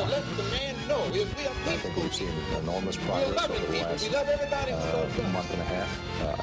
let the man know if we are I think peaceful. we've seen enormous We're progress loving over the people. last We love everybody who loves us. month and a half.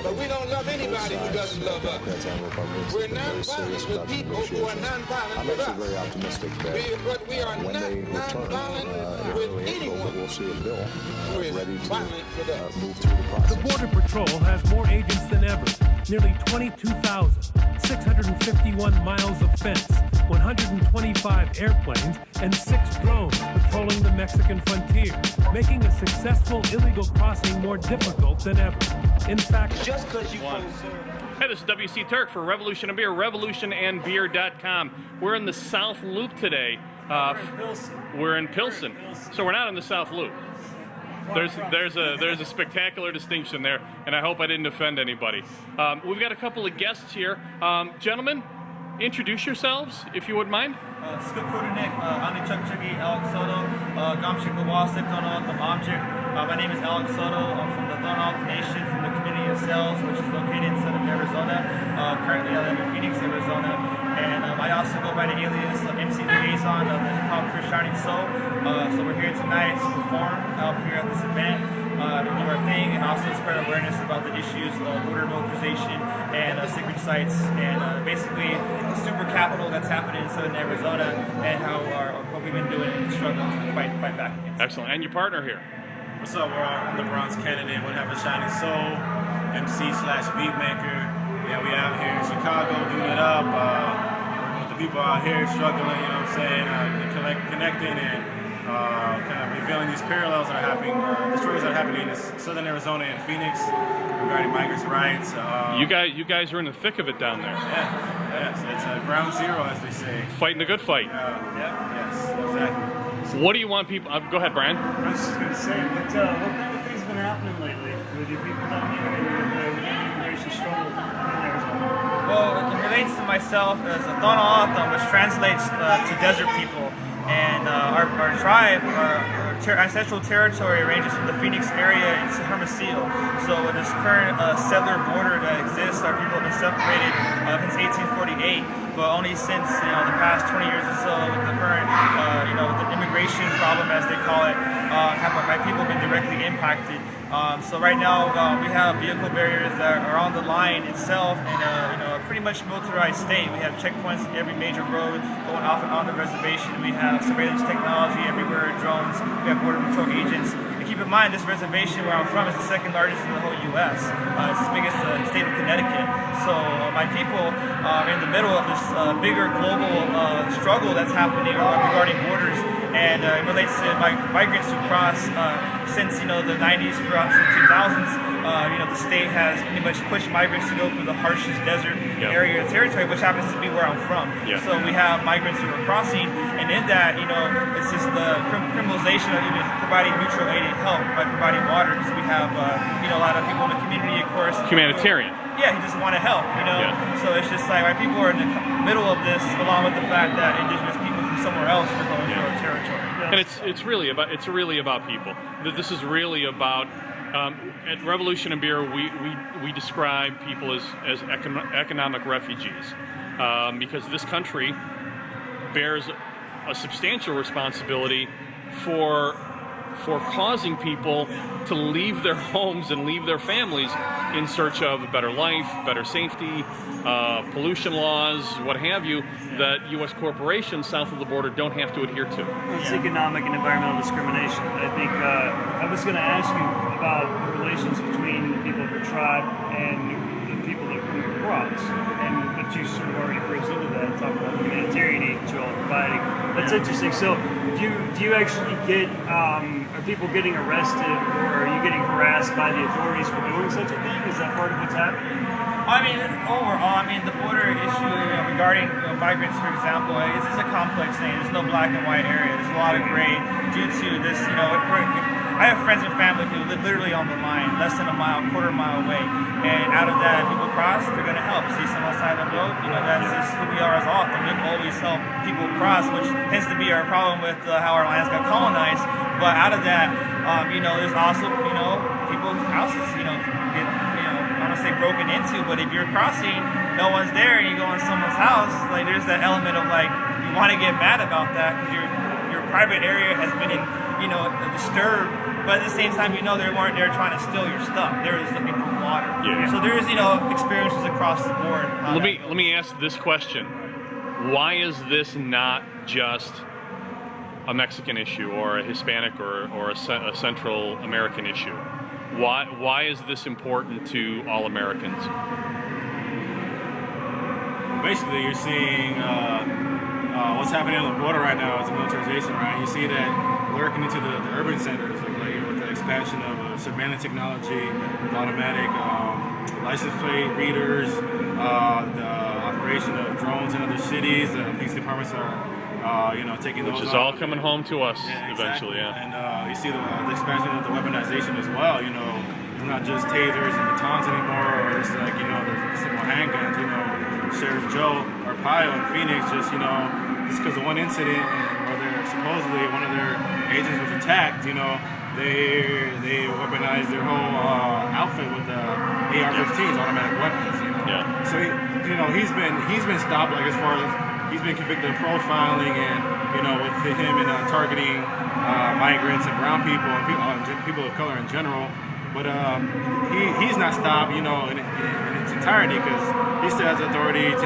But we don't love anybody who doesn't love us. Democrats and Republicans We're have been very serious nonviolent with about the people who are negotiations. nonviolent I'm with actually us. very optimistic that But we are when not they return nonviolent in with early April, anyone we'll see a bill who is ready to violent with us. move through the process. The Border Patrol has more agents than ever. Nearly 22,000, 651 miles of fence, 125 airplanes, and 6 drones patrolling the Mexican frontier, making a successful illegal crossing more difficult than ever. In fact, Just because you Hey, this is WC Turk for Revolution and Beer, revolutionandbeer.com. We're in the South Loop today. We're in Pilsen. So we're not in the South Loop. There's a spectacular distinction there, and I hope I didn't offend anybody. We've got a couple of guests here. Gentlemen, introduce yourselves, if you wouldn't mind. My name is Alex Soto. I'm from the Donald Nation, from the community of Cells, which is located in southern Arizona. Currently I live in Phoenix, Arizona. And I also go by the alias of Emcee Liaizon of the hip hop Chris Shining Soul. So we're here tonight to perform out here at this event, to do our thing, and also spread awareness about the issues of border militarization and sacred sites, and basically the super capital that's happening in southern Arizona, and how what we've been doing in the struggle to fight back against. Excellent. And your partner here. What's up, world? I'm the Bronx candidate, whatever Shining Soul, MC/Beatmaker. Yeah, we out here in Chicago doing it up, working with the people out here struggling, you know what I'm saying, connecting and kind of revealing these parallels that are happening, the stories that are happening in southern Arizona and Phoenix regarding migrants' rights. You guys are in the thick of it down there. Yeah, yes, it's ground zero, as they say. Fighting a good fight. Yes, exactly. What do you want people... go ahead, Brian. I was just going to say, what kind of things have been happening lately with you people down here in the immigration struggle in Arizona? Well, it relates to myself as a Tono Atom, which translates to desert people. And our tribe, our ancestral territory ranges from the Phoenix area into Hermosillo. So with this current settler border that exists, our people have been separated since 1848. But only since the past 20 years or so, with the current the immigration problem, as they call it, have my people been directly impacted. So right now we have vehicle barriers that are on the line itself in a pretty much militarized state. We have checkpoints in every major road going off and on the reservation. We have surveillance technology everywhere, drones. We have border patrol agents. And keep in mind, this reservation where I'm from is the second largest in the whole U.S. It's the biggest state of Connecticut. So my people are in the middle of this bigger global struggle that's happening regarding borders. And it relates to migrants who cross since the 90s throughout to the 2000s. The state has pretty much pushed migrants to go through the harshest desert area of territory, which happens to be where I'm from. So we have migrants who are crossing, and in that, it's just the criminalization of even providing mutual aid and help by providing water, because we have a lot of people in the community, of course. Humanitarian. Who just want to help. So it's just like our people are in the middle of this, along with the fact that indigenous people from somewhere else are going through our territory. And it's really about people. This is really about at Revolution and Beer we describe people as economic refugees because this country bears a substantial responsibility for causing people to leave their homes and leave their families in search of a better life, better safety, pollution laws, what have you, that U.S. corporations south of the border don't have to adhere to. It's economic and environmental discrimination. I think I was going to ask you about the relations between the people of your tribe and the people that come across, but you sort of already presented that and talked about the humanitarian aid that you all are providing. That's interesting. So do you actually get, are people getting arrested, or are you getting harassed by the authorities for doing such a thing? Is that part of what's happening? Overall, the border issue regarding migrants, for example, it's a complex thing. There's no black and white area. There's a lot of gray due to this, I have friends and family who live literally on the line, less than a mile, quarter mile away. And out of that, people cross, they're going to help. See someone side of the road, that's just who we are as Autumn. We always help people cross, which tends to be our problem with how our lands got colonized. But out of that, there's also, people's houses, get, I don't want to say broken into, but if you're crossing, no one's there, and you go in someone's house, like there's that element of like, you want to get mad about that because you're private area has been, disturbed. But at the same time, they weren't there trying to steal your stuff. They were just looking for water. Yeah. So there's, experiences across the board. Let me ask this question: why is this not just a Mexican issue or a Hispanic or a Central American issue? Why is this important to all Americans? Basically, you're seeing what's happening on the border right now is militarization, right? You see that lurking into the urban centers, like with the expansion of surveillance technology, with automatic license plate readers, the operation of drones in other cities. The police departments are, taking those. Which is all coming home to us Exactly. eventually, yeah. And you see the expansion of the weaponization as well. It's not just tasers and batons anymore, or just there's some more handguns. Sheriff Joe Arpaio in Phoenix, just because of one incident where they're supposedly one of their agents was attacked, they weaponized their whole outfit with the AR-15s, automatic weapons. Yeah. So he's been stopped, like as far as he's been convicted of profiling and with him and targeting migrants and brown people and people of color in general. But he's not stopped, in its entirety, because he still has authority to,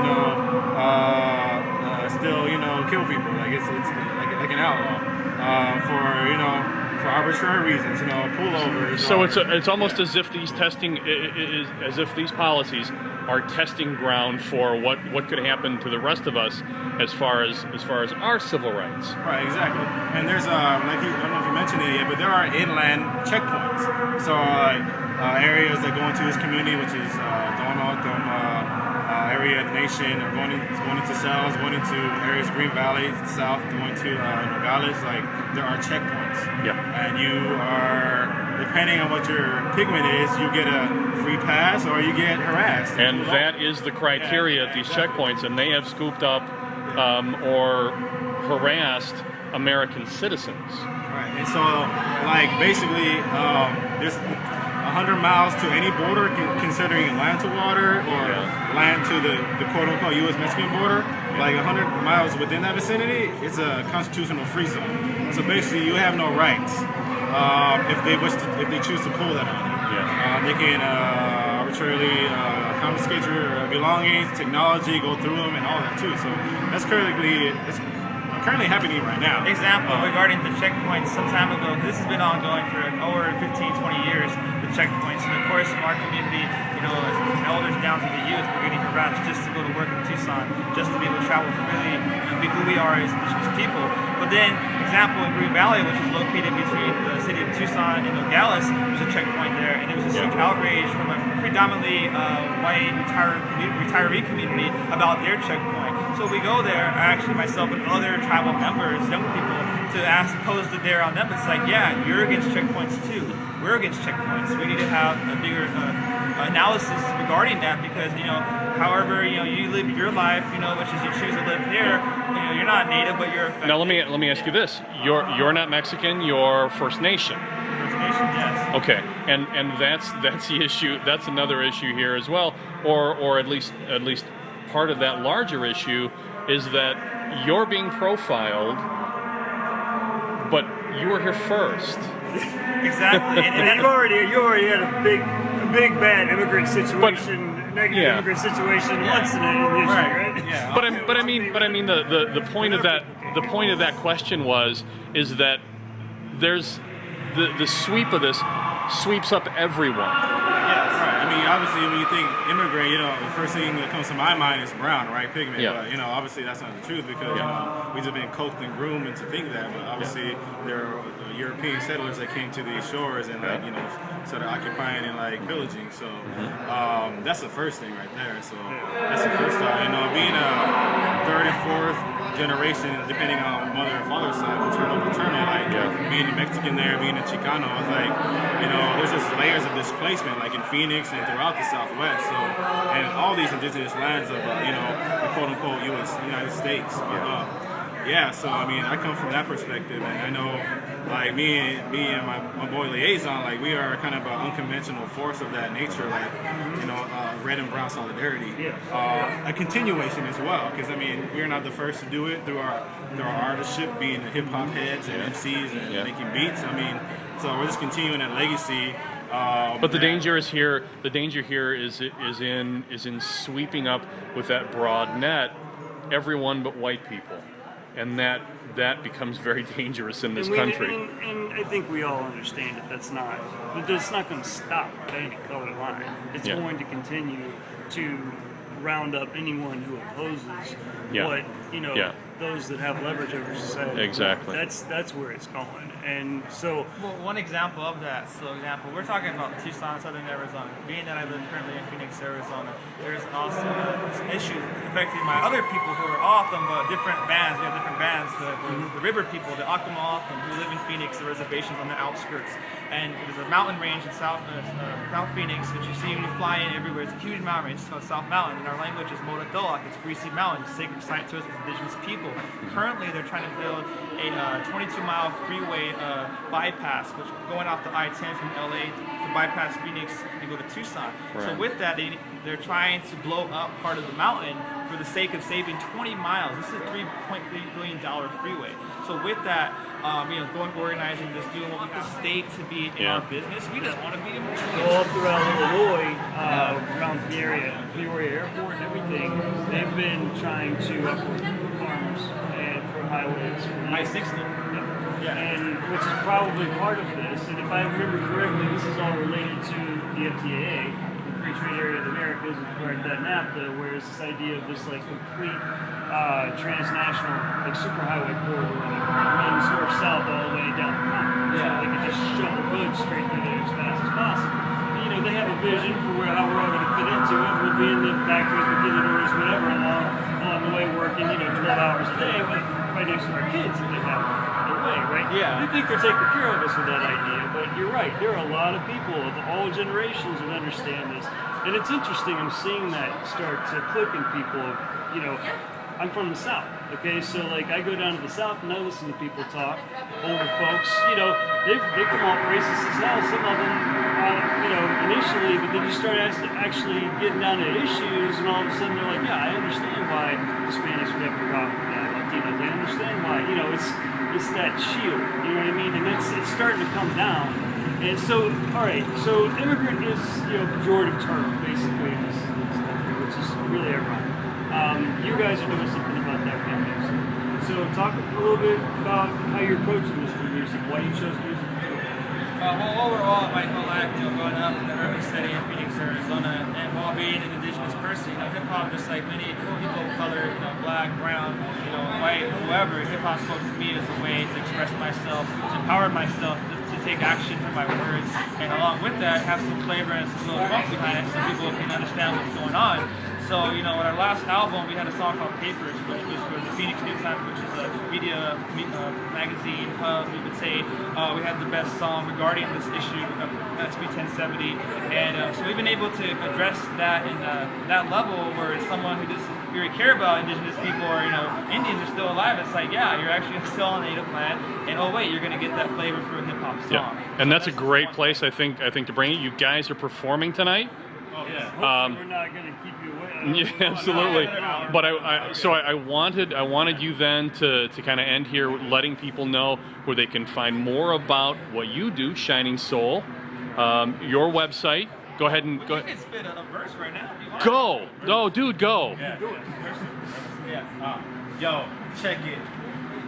still, kill people. Like it's like an outlaw for arbitrary reasons, pullovers. So it's almost as if these policies are testing ground for what could happen to the rest of us as far as our civil rights. Right, exactly. And there's I don't know if you mentioned it yet, but there are inland checkpoints. So areas that go into this community, which is area of the nation, or going into cells, going into areas of Green Valley, south, going to Nogales. Like there are checkpoints. Yeah. And you are, depending on what your pigment is, you get a free pass or you get harassed. And that is the criteria at these checkpoints, and they have scooped up or harassed American citizens. Right, and so, basically, there's 100 miles to any border, considering land to water or land to the quote-unquote U.S.-Mexican border. Like 100 miles within that vicinity, it's a constitutional free zone. So basically, you have no rights if they choose to pull that on you. Yeah. They can arbitrarily confiscate your belongings, technology, go through them, and all that too. So that's currently happening right now. Example regarding the checkpoints some time ago. This has been ongoing for over 15, 20 years. The checkpoints, and of course, from our community, as elders down to the youth, we're getting harassed just to go to work in Tucson, just to be able to travel freely, be who we are as people. But then, example in Green Valley, which is located between the city of Tucson and Nogales, there's a checkpoint there, and there was a huge outrage from a predominantly white retiree community about their checkpoint. So we go there, actually myself and other tribal members, young people, to pose the dare on them. It's like, yeah, you're against checkpoints too. We're against checkpoints. We need to have a bigger analysis regarding that, because however you live your life, which is you choose to live here. You're not native, but you're affected. Now let me ask you this: you're not Mexican. You're First Nation. First Nation, yes. Okay, and that's the issue. That's another issue here as well, or at least part of that larger issue is that you're being profiled, but you were here first. Exactly, and you already had a big bad immigrant situation, negative immigrant situation once in the issue, right? Yeah. But I mean the point of that question is that there's the sweep of this sweeps up everyone. Yes, right. I mean, obviously, when you think immigrant, the first thing that comes to my mind is brown, right? Pigment. Yeah. But, obviously that's not the truth, because, we've just been coaxed and groomed into think that. But obviously, there are European settlers that came to these shores and, started occupying and, pillaging. So that's the first thing right there. So that's the first thought. Being a third and fourth generation, depending on mother and father's side, maternal, being a Mexican there, being a Chicano, it's like, there's just layers of displacement, like in Phoenix and throughout the Southwest. So, and all these indigenous lands of, the quote-unquote United States. So I mean, I come from that perspective, and I know, me and my boy Liaizon, we are kind of an unconventional force of that nature, red and brown solidarity, Yeah. a continuation as well. Because I mean, we're not the first to do it through our artistship, being the hip hop heads and MCs and making beats. I mean, so we're just continuing that legacy. But the danger is here. The danger here is in sweeping up with that broad net everyone but white people, and that becomes very dangerous in this country. And I think we all understand that that's not going to stop at any color line. It's going to continue to round up anyone who opposes what those that have leverage over society. Exactly. That's where it's going. And so, well, one example of that. So, we're talking about Tucson, Southern Arizona. Being that I live currently in Phoenix, Arizona, there's also issues affecting my other people who are off them, but different bands. We have different bands. The river people, the Accomaw, who live in Phoenix, the reservations on the outskirts. And there's a mountain range in South Phoenix, which you see when you fly in everywhere. It's a huge mountain range. It's called South Mountain. And our language is Motodoak. It's Greasy Mountain. It's a sacred site to us as indigenous people. Currently, they're trying to build a 22-mile freeway bypass, which going off the I-10 from LA to bypass Phoenix and go to Tucson. Right. So with that, they're trying to blow up part of the mountain for the sake of saving 20 miles. This is a $3.3 billion freeway. So with that, going organizing this, doing what we want the state to be in our business. We just want to be in all throughout Illinois, around the area, Peoria Airport and everything, they've been trying to upward farmers and for highways. I-60. And which is probably part of this. And if I remember correctly, this is all related to the FTA, the Free Trade Area of the Americas, and part of that NAFTA, where it's this idea of this like complete transnational like superhighway corridor that runs north-south all the way down the continent. So they can just shovel goods straight through there as fast as possible. And, they have a vision for how we're all going to fit into it. We'll be in the factories, maquiladoras, whatever, along the way working, 12 hours a day, right next to our kids if they have their way, right? Yeah. We think they're taking care of us with that idea, but you're right. There are a lot of people of all generations that understand this. And it's interesting, I'm seeing that start to click in people. I'm from the South, okay? So, I go down to the South and I listen to people talk. Older folks, they come off racist as hell. Some of them, initially, but then you start actually getting down to issues, and all of a sudden they're like, yeah, I understand why Hispanics would have a problem with that. Latinos, I understand why. It's that shield, you know what I mean? And it's starting to come down. And so, all right, so immigrant is, a pejorative term, basically, in this country, which is really ironic. You guys are doing something about that with music. So talk a little bit about how you're approaching this with music, why you chose music. Well, overall, my whole life, growing up in the urban city in Phoenix, Arizona, and while being an indigenous person, hip-hop, just like many people of color, black, brown, white, whoever, hip-hop spoke to me as a way to express myself, to empower myself, to take action for my words, and along with that, have some flavor and some little funk behind it so people can understand what's going on. So, with our last album, we had a song called Papers, which was for the Phoenix News Times, which is a media magazine hub, we would say. We had the best song regarding this issue of SB 1070. And so we've been able to address that in that level where it's someone who doesn't really care about indigenous people or, Indians are still alive. It's like, yeah, you're actually still on native land. And oh, wait, you're going to get that flavor for a hip-hop song. Yeah. And so that's a great place, I think, to bring it. You guys are performing tonight. Hopefully we're not going to keep you away. Yeah, absolutely. But I wanted you then to kind of end here letting people know where they can find more about what you do, Shining Soul, your website. Go ahead and go. You can spit a verse right now if you want. Go. No, dude, go. Yeah. Do it. Yo, check it.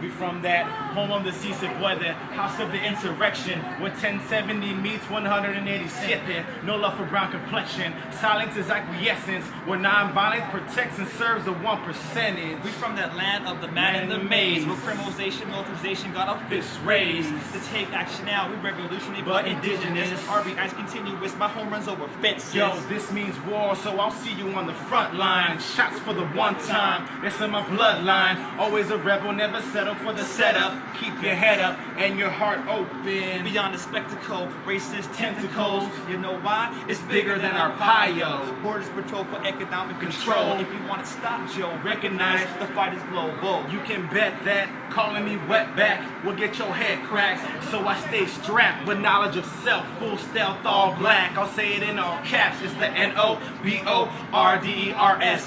We from that home of the seasick weather, house of the insurrection, where 1070 meets 187. No love for brown complexion, silence is acquiescence, where non-violence protects and serves the 1%. We from that land of the man in the maze, where criminalization, militarization got our fists raised. To take action now, we revolutionary but indigenous. RBI's continuous, my home runs over fences. Yo, this means war, so I'll see you on the front line. Shots for the one time, that's in my bloodline. Always a rebel, never settle settle for the setup. Keep your head up and your heart open. Beyond the spectacle, racist tentacles. You know why? It's bigger than our pio. Borders patrol for economic control. If you want to stop Joe, recognize the fight is global. You can bet that calling me wetback will get your head cracked. So I stay strapped with knowledge of self, full stealth, all black. I'll say it in all caps. It's the N-O-B-O-R-D-E-R-S.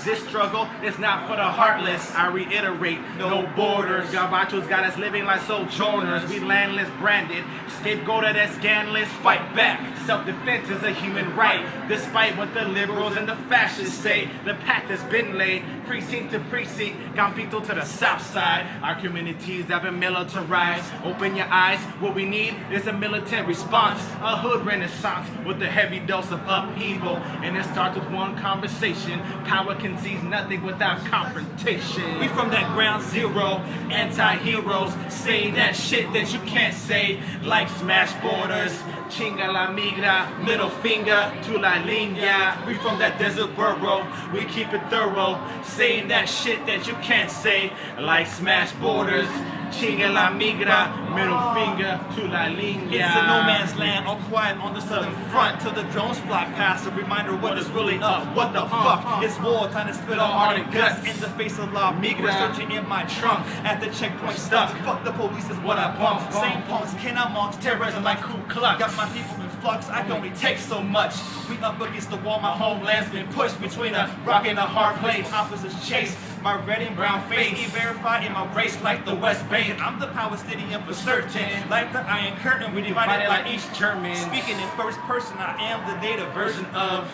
This struggle is not for the heartless. I reiterate, no borders. Gabachos got us living like sojourners. We landless, branded, scapegoated as scandalous. Fight back. Self-defense is a human right. Despite what the liberals and the fascists say, the path has been laid, precinct to precinct, Campito to the south side. Our communities have been militarized. Open your eyes. What we need is a militant response, a hood renaissance with a heavy dose of upheaval. And it starts with one conversation. Power concedes nothing without confrontation. We from that ground zero, anti-heroes. Say that shit that you can't say, like smash borders. Chinga la migra, middle finger to la línea. We from that desert borough, we keep it thorough. Saying that shit that you can't say, like smash borders. Chinga la migra, middle finger to la línea. It's a no man's land, all quiet on the southern front till the drones fly past. A reminder what is really up. What the fuck? It's war, time to spit all heart and guts in the face of la migra. Searching in my trunk at the checkpoint stuck. Fuck the police is what I bump. Same punks cannot monks, terrorism like Ku Klux. Got my people in flux, I can only take so much. We up against the wall, my homeland's been pushed between a rock and a hard place. Opposites chase my red and brown face, verified in my race like the West Bay. And I'm the Palestinian for certain, like the Iron Curtain, we divided like East German. Speaking in first person, I am the native version of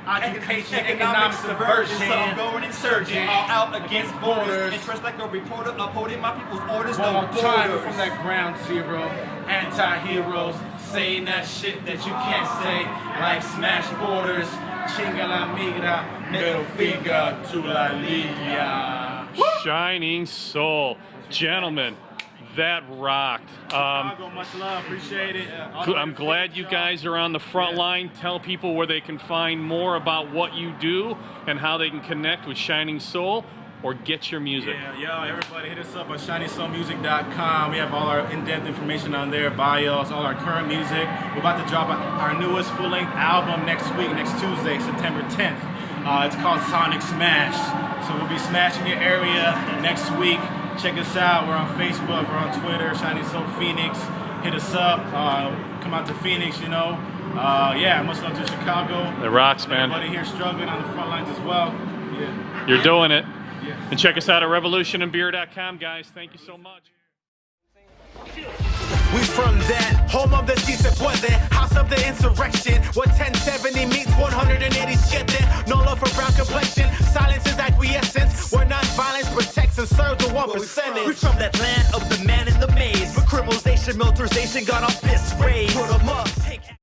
occupation, economic subversion. So I'm going insurgent, all out against borders. Interest like a reporter, upholding my people's orders. One No more time borders. from that ground zero, anti-heroes, saying that shit that you can't say, like smash borders, chinga la migra, middle finger to la línea. Shining Soul. Gentlemen, that rocked. Chicago, much love, appreciate it. I'm glad you guys are on the front line. Tell people where they can find more about what you do and how they can connect with Shining Soul or get your music. Yeah, everybody hit us up at shinysoulmusic.com. We have all our in-depth information on there, bios, all our current music. We're about to drop our newest full-length album next week, next Tuesday, September 10th. It's called Sonic Smash. So we'll be smashing your area next week. Check us out. We're on Facebook, we're on Twitter, Shining Soul Phoenix. Hit us up. Come out to Phoenix, you know. Yeah, much love to Chicago. It rocks, man. Everybody here struggling on the front lines as well. Yeah. You're doing it. Yes. And check us out at revolutionandbeer.com, guys. Thank you so much. We from that home of the si se puede, house of the insurrection, where 1070 meets 187. No love for brown complexion, silence is acquiescence, where non-violence protects and serves the 1%. We from that land of the man in the maze, where criminalization, militarization got our fists raised. Put 'em up.